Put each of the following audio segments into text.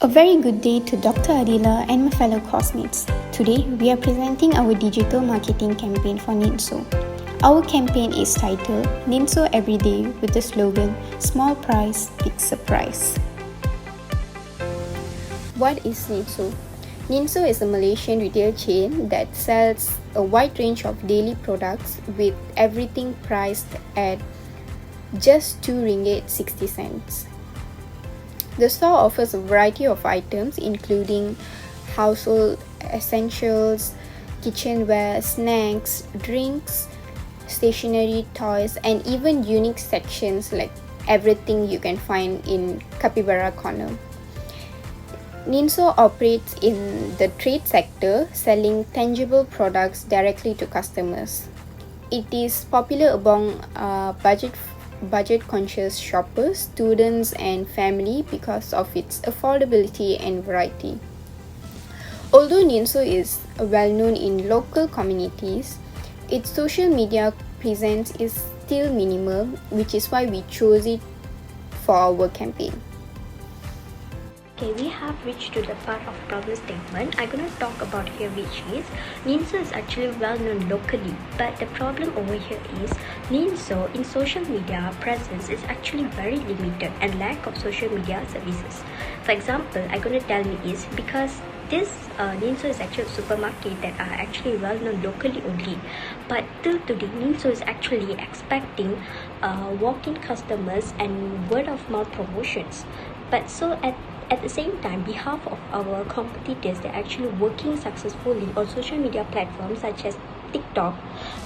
A very good day to Dr. Adila and my fellow classmates. Today, we are presenting our digital marketing campaign for Ninso. Our campaign is titled Ninso Everyday with the slogan Small Price, Big Surprise. What is Ninso? Ninso is a Malaysian retail chain that sells a wide range of daily products with everything priced at just RM2.60. The store offers a variety of items including household essentials, kitchenware, snacks, drinks, stationery, toys, and even unique sections like everything you can find in Capybara Corner. Ninso operates in the trade sector, selling tangible products directly to customers. It is popular among budget-conscious shoppers, students, and family because of its affordability and variety. Although Ninso is well known in local communities, its social media presence is still minimal, which is why we chose it for our campaign. Okay, we have reached to the part of problem statement. I'm gonna talk about here, which is Ninso is actually well known locally, but the problem over here is Ninso in social media presence is actually very limited and lack of social media services. For example, I'm gonna tell me is because this Ninso is actually a supermarket that are actually well known locally only, but till today Ninso is actually expecting walk-in customers and word of mouth promotions. But so at the same time, behalf of our competitors, they're actually working successfully on social media platforms such as TikTok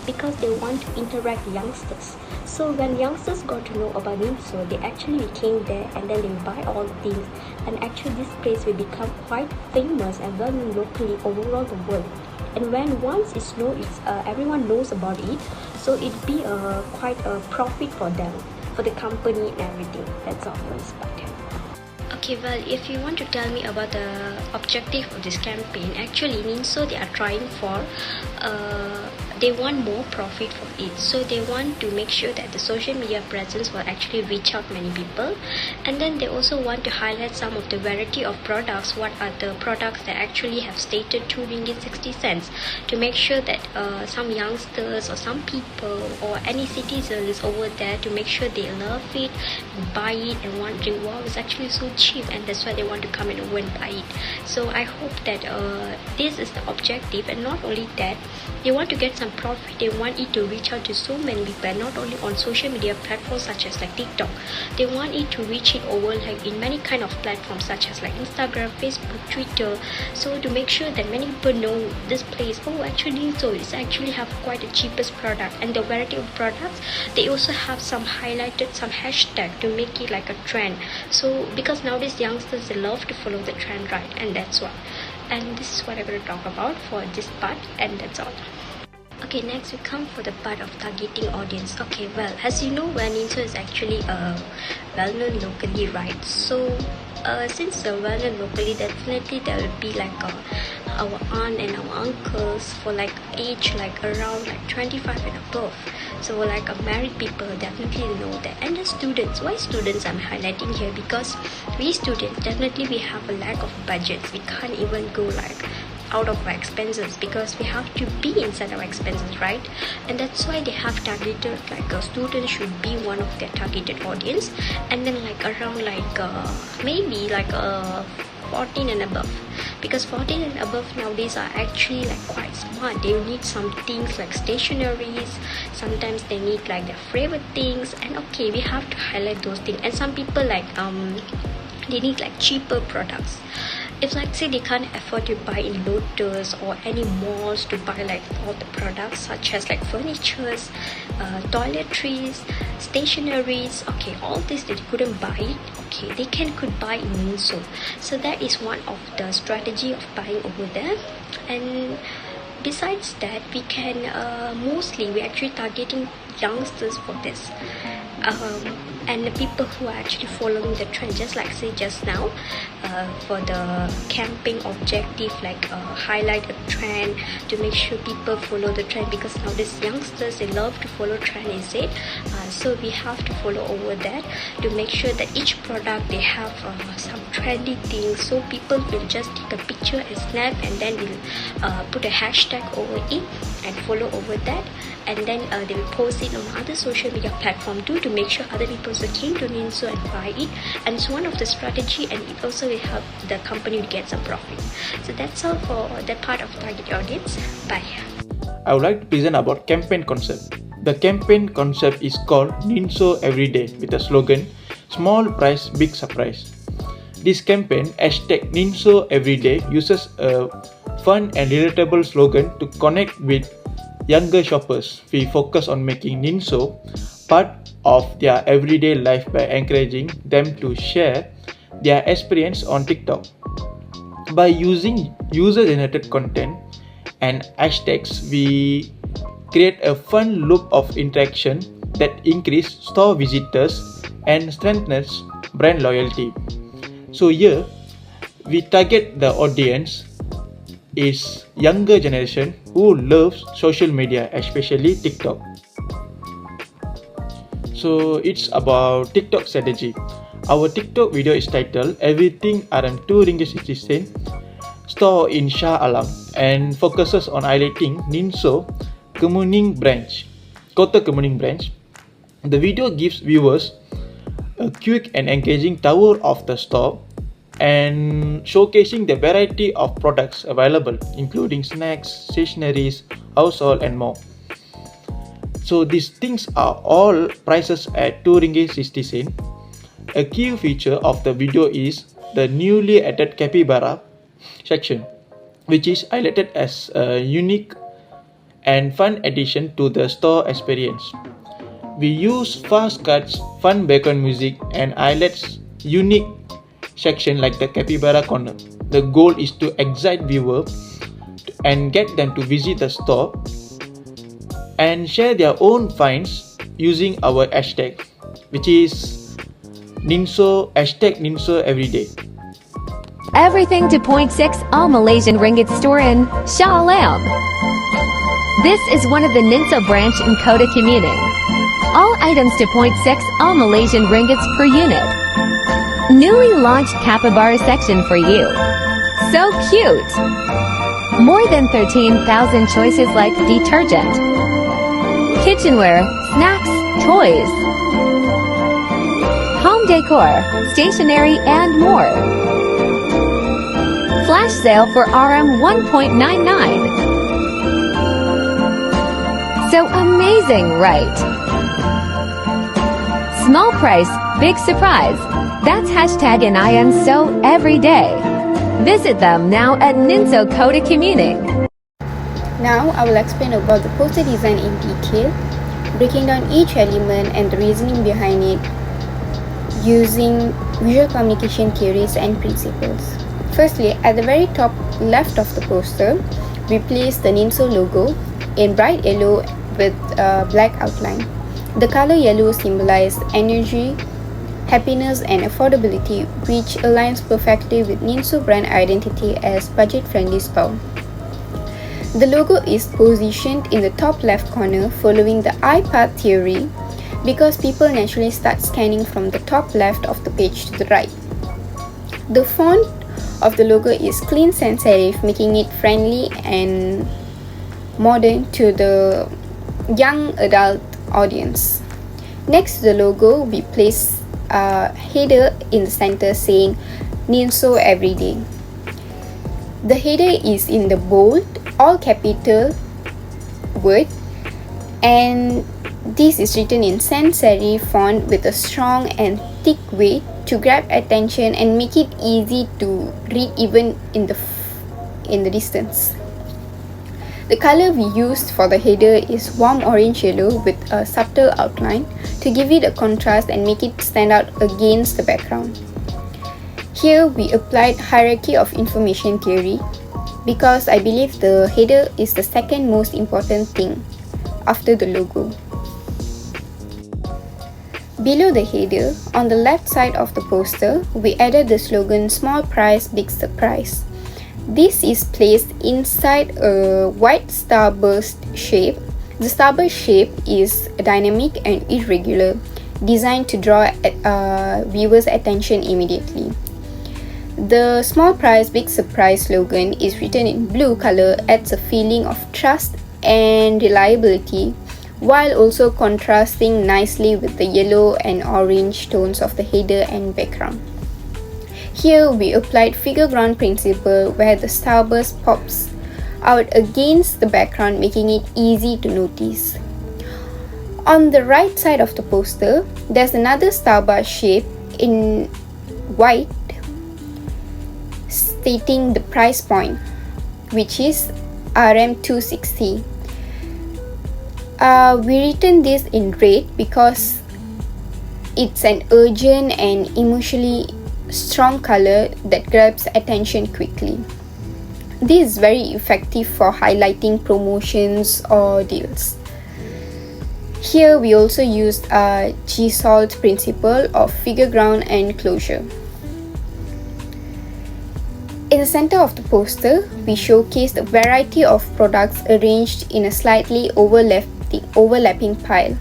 because they want to interact with youngsters. So when youngsters got to know about Ninso, they actually came there and then they buy all the things, and actually this place will become quite famous and well known locally overall the world. And when once it's known, everyone knows about it, so it be quite a profit for them, for the company and everything. That's all for this part. Okay, well, if you want to tell me about the objective of this campaign, actually Ninso, they are trying for they want more profit for it, so they want to make sure that the social media presence will actually reach out many people, and then they also want to highlight some of the variety of products. What are the products that actually have stated RM2.60 to make sure that some youngsters or some people or any citizens over there, to make sure they love it, buy it, and wondering, wow, it's actually so cheap, and that's why they want to come and go and buy it. So I hope that this is the objective, and not only that, they want to get some profit. They want it to reach out to so many people, not only on social media platforms such as like TikTok. They want it to reach it over like in many kind of platforms such as like Instagram, Facebook, Twitter, so to make sure that many people know this place. Oh, actually, so it's actually have quite the cheapest product, and the variety of products, they also have some highlighted some hashtag to make it like a trend. So because nowadays youngsters, they love to follow the trend, right? And that's what, and this is what I'm going to talk about for this part, and that's all. Okay, next we come for the part of targeting audience. Okay, well, as you know, Ninso is actually well known locally, right? So since they're well known locally, definitely there will be like our aunt and our uncles for like age like around like 25 and above. So like married people definitely know that. And the students, why students I'm highlighting here, because we students definitely we have a lack of budgets. We can't even go like out of our expenses because we have to be inside our expenses, right? And that's why they have targeted like a student should be one of their targeted audience, and then like around like maybe like 14 and above, because 14 and above nowadays are actually like quite smart. They need some things like stationaries, sometimes they need like their favorite things, and okay, we have to highlight those things. And some people like they need like cheaper products. If like say they can't afford to buy in Lotus or any malls to buy like all the products such as like furnitures, toiletries, stationaries, okay, all this they couldn't buy it, okay, they could buy in Ninso. So that is one of the strategy of buying over there. And besides that, we can mostly we're actually targeting youngsters for this. and the people who are actually following the trend, just like say just now, for the camping objective, like highlight a trend to make sure people follow the trend, because nowadays youngsters, they love to follow trend, is it? So we have to follow over that to make sure that each product they have some trendy things, so people will just take a picture and snap, and then will put a hashtag over it and follow over that, and then they will post it on other social media platform too, to make sure other people also came to Ninso and buy it. And it's one of the strategy, and it also will help the company to get some profit. So that's all for that part of target audience. Bye. I would like to present about campaign concept. The campaign concept is called Ninso Everyday with a slogan, small price, big surprise. This campaign, hashtag Ninso Everyday, uses a fun and relatable slogan to connect with younger shoppers. We focus on making Ninso part of their everyday life by encouraging them to share their experience on TikTok. By using user-generated content and hashtags, we create a fun loop of interaction that increase store visitors and strengthens brand loyalty. So here, we target the audience is younger generation who loves social media, especially TikTok. So it's about TikTok strategy. Our TikTok video is titled Everything RM2 Ringgit 60 Sen Store in Shah Alam, and focuses on highlighting Ninso Kemuning branch, Kota Kemuning branch. The video gives viewers a quick and engaging tour of the store and showcasing the variety of products available, including snacks, stationeries, household and more. So these things are all prices at 2 ringgit 60 sen. A key feature of the video is the newly added capybara section, which is highlighted as a unique and fun addition to the store experience. We use fast cuts, fun background music, and highlights unique section like the capybara corner. The goal is to excite viewers and get them to visit the store and share their own finds using our hashtag, which is Ninso, hashtag Ninso Everyday. Everything to .6 all Malaysian ringgit store in Shah Alam. This is one of the Ninso branch in Kota Kemuning. All items to .6 all Malaysian ringgits per unit. Newly launched capybara section for you. So cute! More than 13,000 choices like detergent, kitchenware, snacks, toys, home decor, stationery, and more. Flash sale for RM 1.99. So amazing, right? Small price, big surprise. That's hashtag Ninso every day. Visit them now at Ninso Kota Kemuning. Now I will explain about the poster design in detail, breaking down each element and the reasoning behind it using visual communication theories and principles. Firstly, at the very top left of the poster, we place the Ninso logo in bright yellow with a black outline. The color yellow symbolizes energy, happiness and affordability, which aligns perfectly with Ninso brand identity as budget-friendly store. The logo is positioned in the top left corner following the eye path theory because people naturally start scanning from the top left of the page to the right. The font of the logo is clean sans serif, making it friendly and modern to the young adult audience. Next to the logo, we place a header in the center saying Ninso Everyday. The header is in the bold, all capital word, and this is written in sans serif font with a strong and thick weight to grab attention and make it easy to read even in the distance. The color we used for the header is warm orange yellow with a subtle outline to give it a contrast and make it stand out against the background. Here we applied hierarchy of information theory because I believe the header is the second most important thing after the logo. Below the header, on the left side of the poster, we added the slogan "Small Price, Big Surprise." This is placed inside a white starburst shape. The starburst shape is dynamic and irregular, designed to draw viewers' attention immediately. The "Small Price, Big Surprise" slogan is written in blue color, adds a feeling of trust and reliability, while also contrasting nicely with the yellow and orange tones of the header and background. Here we applied figure ground principle where the starburst pops out against the background, making it easy to notice. On the right side of the poster, there's another starburst shape in white stating the price point, which is RM260. We written this in red because it's an urgent and emotionally strong color that grabs attention quickly. This is very effective for highlighting promotions or deals. Here we also used a G-SALT principle of figure ground and closure. In the center of the poster, we showcased a variety of products arranged in a slightly overlapping pile.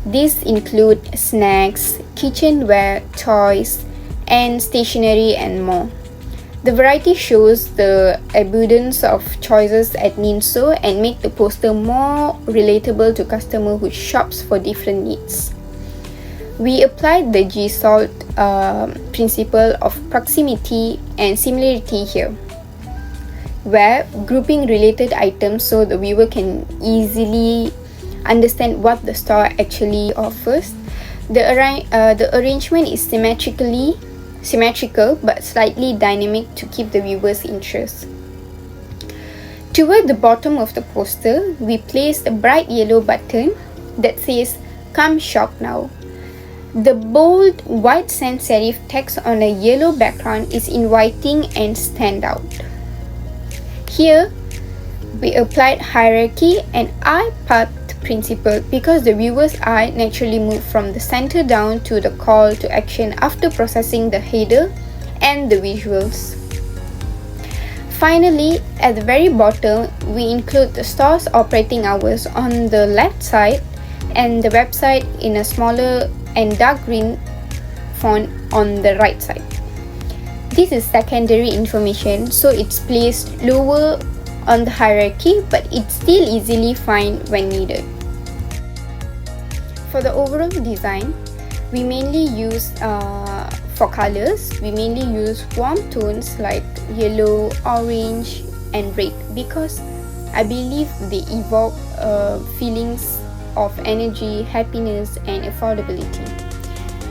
These include snacks, kitchenware, toys, and stationery and more. The variety shows the abundance of choices at Ninso and make the poster more relatable to customers who shops for different needs. We applied the G-SALT principle of proximity and similarity here, where grouping related items so the viewer can easily understand what the store actually offers. The arrangement is symmetrical but slightly dynamic to keep the viewer's interest. Toward the bottom of the poster, we placed a bright yellow button that says "Come shop now." The bold white sans serif text on a yellow background is inviting and stand out. Here, we applied hierarchy and eye path principle because the viewer's eye naturally moves from the center down to the call to action after processing the header and the visuals. Finally, at the very bottom, we include the store's operating hours on the left side and the website in a smaller and dark green font on the right side. This is secondary information, so it's placed lower on the hierarchy, but it's still easily found when needed. For the overall design, we mainly use for colors, we mainly use warm tones like yellow, orange, and red because I believe they evoke feelings of energy, happiness, and affordability.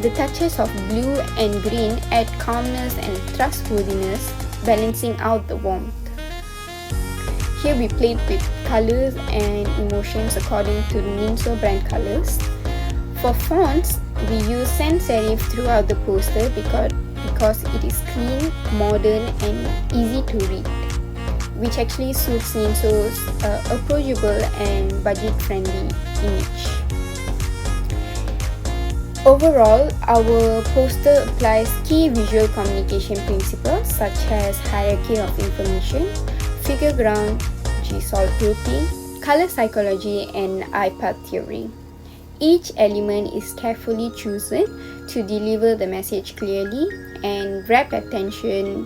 The touches of blue and green add calmness and trustworthiness, balancing out the warmth. Here we played with colors and emotions according to the Ninso brand colors. For fonts, we use sans serif throughout the poster because it is clean, modern, and easy to read, which actually suits Ninso's approachable and budget-friendly image. Overall, our poster applies key visual communication principles such as hierarchy of information, figure ground, G-SALT grouping, color psychology, and eye path theory. Each element is carefully chosen to deliver the message clearly and grab attention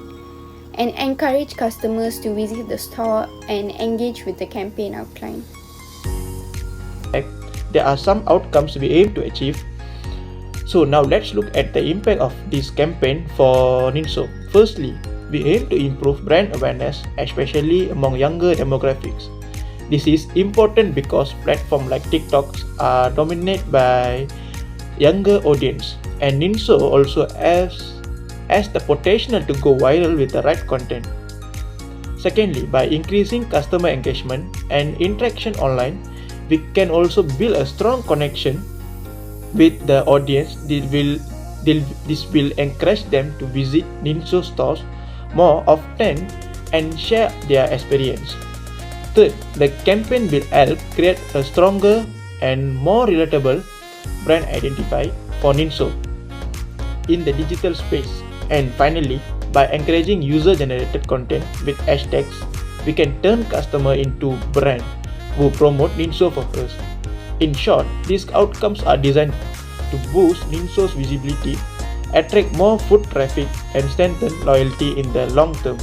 and encourage customers to visit the store and engage with the campaign outline. There are some outcomes we aim to achieve. So now let's look at the impact of this campaign for Ninso. Firstly, we aim to improve brand awareness, especially among younger demographics. This is important because platforms like TikTok are dominated by younger audience, and Ninso also has the potential to go viral with the right content. Secondly, by increasing customer engagement and interaction online, we can also build a strong connection with the audience. This will encourage them to visit Ninso stores more often and share their experience. Third, the campaign will help create a stronger and more relatable brand identifier for Ninso in the digital space. And finally, by encouraging user-generated content with hashtags, we can turn customer into brand who promote Ninso for us. In short, these outcomes are designed to boost Ninso's visibility, attract more foot traffic, and strengthen loyalty in the long term.